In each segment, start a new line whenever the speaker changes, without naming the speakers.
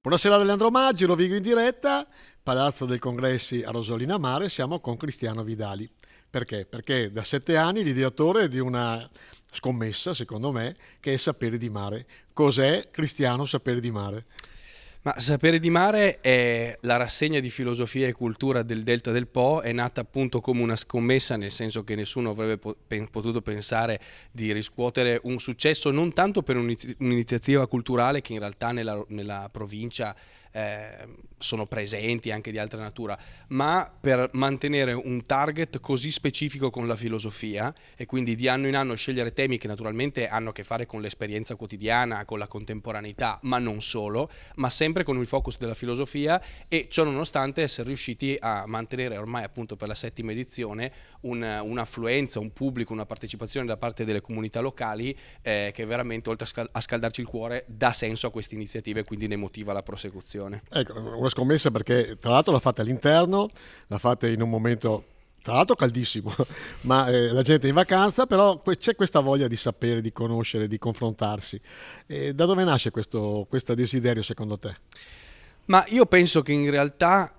Buonasera da Leandro Maggi, Rovigo in diretta, Palazzo dei Congressi a Rosolina Mare, siamo con Cristiano Vidali. Perché? Perché da 7 anni l'ideatore di una scommessa, secondo me, che è Saperi di Mare. Cos'è, Cristiano, Saperi di Mare?
Ma Sapere di Mare è la rassegna di filosofia e cultura del Delta del Po, è nata appunto come una scommessa, nel senso che nessuno avrebbe potuto pensare di riscuotere un successo non tanto per un'iniziativa culturale che in realtà nella provincia sono presenti anche di altra natura, ma per mantenere un target così specifico con la filosofia e quindi di anno in anno scegliere temi che naturalmente hanno a che fare con l'esperienza quotidiana, con la contemporaneità, ma non solo, ma sempre con il focus della filosofia, e ciò nonostante essere riusciti a mantenere ormai appunto per la 7ª edizione un'affluenza, un pubblico, una partecipazione da parte delle comunità locali che veramente, oltre a scaldarci il cuore, dà senso a queste iniziative e quindi ne motiva la prosecuzione.
Ecco, una scommessa perché tra l'altro l'ha fatta all'interno, l'ha fatta in un momento tra l'altro caldissimo, ma la gente è in vacanza, però c'è questa voglia di sapere, di conoscere, di confrontarsi. Da dove nasce questo desiderio secondo te?
Ma io penso che in realtà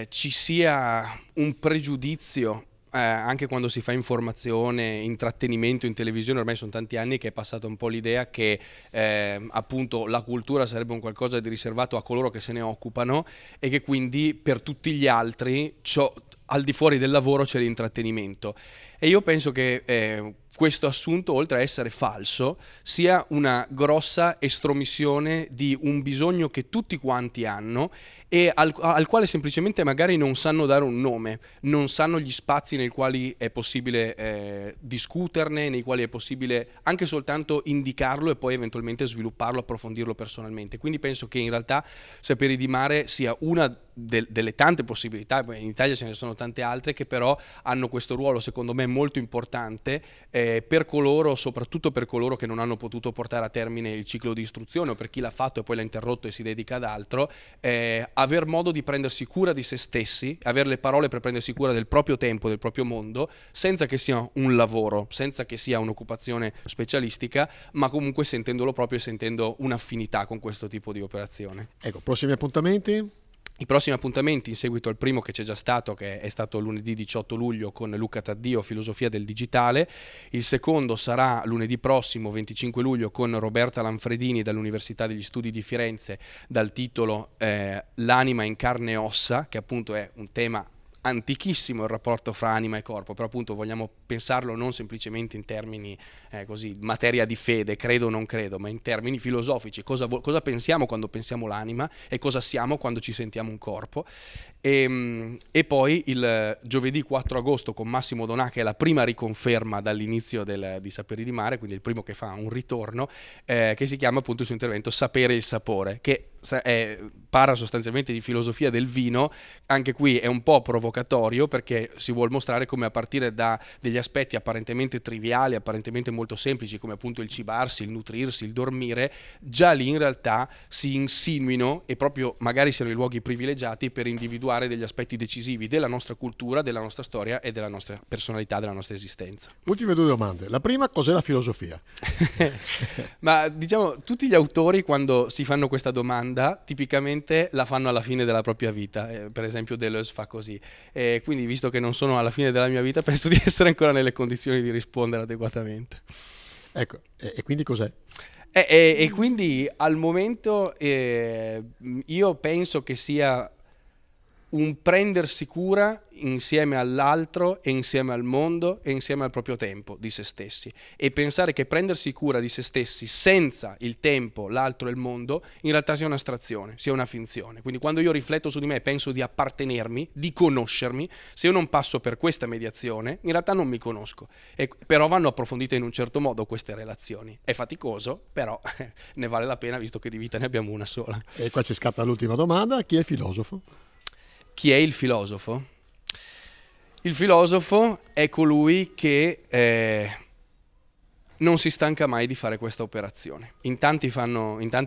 ci sia un pregiudizio anche quando si fa informazione, intrattenimento in televisione. Ormai sono tanti anni che è passata un po' l'idea che appunto la cultura sarebbe un qualcosa di riservato a coloro che se ne occupano e che quindi per tutti gli altri al di fuori del lavoro c'è l'intrattenimento. E io penso che questo assunto, oltre a essere falso, sia una grossa estromissione di un bisogno che tutti quanti hanno e al quale semplicemente magari non sanno dare un nome, non sanno gli spazi nei quali è possibile discuterne, nei quali è possibile anche soltanto indicarlo e poi eventualmente svilupparlo, approfondirlo personalmente. Quindi penso che in realtà Saperi di Mare sia una delle tante possibilità, in Italia ce ne sono tante altre, che però hanno questo ruolo secondo me molto importante per coloro, soprattutto per coloro che non hanno potuto portare a termine il ciclo di istruzione, o per chi l'ha fatto e poi l'ha interrotto e si dedica ad altro, aver modo di prendersi cura di se stessi, avere le parole per prendersi cura del proprio tempo, del proprio mondo, senza che sia un lavoro, senza che sia un'occupazione specialistica, ma comunque sentendolo proprio e sentendo un'affinità con questo tipo di operazione.
Ecco, prossimi appuntamenti?
I prossimi appuntamenti, in seguito al primo che c'è già stato, che è stato lunedì 18 luglio con Luca Taddio, Filosofia del Digitale. Il secondo sarà lunedì prossimo, 25 luglio, con Roberta Lanfredini dall'Università degli Studi di Firenze, dal titolo L'anima in carne e ossa, che appunto è un tema antichissimo, il rapporto fra anima e corpo, però appunto vogliamo pensarlo non semplicemente in termini così, materia di fede, credo o non credo, ma in termini filosofici, cosa pensiamo quando pensiamo l'anima e cosa siamo quando ci sentiamo un corpo. E poi il giovedì 4 agosto con Massimo Donà, che è la prima riconferma dall'inizio di Saperi di Mare, quindi il primo che fa un ritorno, che si chiama appunto il suo intervento Sapere il sapore, che parla sostanzialmente di filosofia del vino. Anche qui è un po' provocatorio perché si vuol mostrare come a partire da degli aspetti apparentemente triviali, apparentemente molto semplici, come appunto il cibarsi, il nutrirsi, il dormire, già lì in realtà si insinuino e proprio magari siano i luoghi privilegiati per individuare degli aspetti decisivi della nostra cultura, della nostra storia e della nostra personalità, della nostra esistenza.
Ultime due domande. La prima, cos'è la filosofia?
Ma diciamo, tutti gli autori quando si fanno questa domanda tipicamente la fanno alla fine della propria vita, per esempio Deleuze fa così, quindi visto che non sono alla fine della mia vita penso di essere ancora nelle condizioni di rispondere adeguatamente.
Ecco, e quindi cos'è?
E quindi al momento io penso che sia un prendersi cura insieme all'altro e insieme al mondo e insieme al proprio tempo di se stessi, e pensare che prendersi cura di se stessi senza il tempo, l'altro e il mondo in realtà sia un'astrazione, sia una finzione. Quindi quando io rifletto su di me e penso di appartenermi, di conoscermi, se io non passo per questa mediazione in realtà non mi conosco, però vanno approfondite in un certo modo queste relazioni. È faticoso, però ne vale la pena visto che di vita ne abbiamo una sola.
E qua ci scatta l'ultima domanda: chi è il filosofo?
Chi è il filosofo? Il filosofo è colui che non si stanca mai di fare questa operazione. In tanti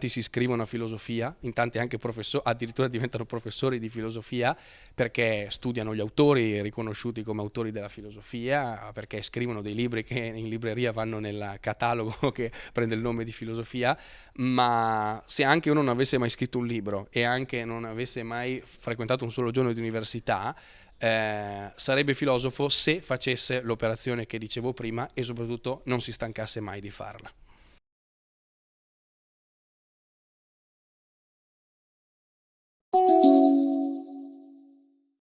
si iscrivono a filosofia, in tanti anche addirittura diventano professori di filosofia, perché studiano gli autori riconosciuti come autori della filosofia, perché scrivono dei libri che in libreria vanno nel catalogo che prende il nome di filosofia. Ma se anche uno non avesse mai scritto un libro e anche non avesse mai frequentato un solo giorno di università, sarebbe filosofo se facesse l'operazione che dicevo prima e soprattutto non si stancasse mai di farla.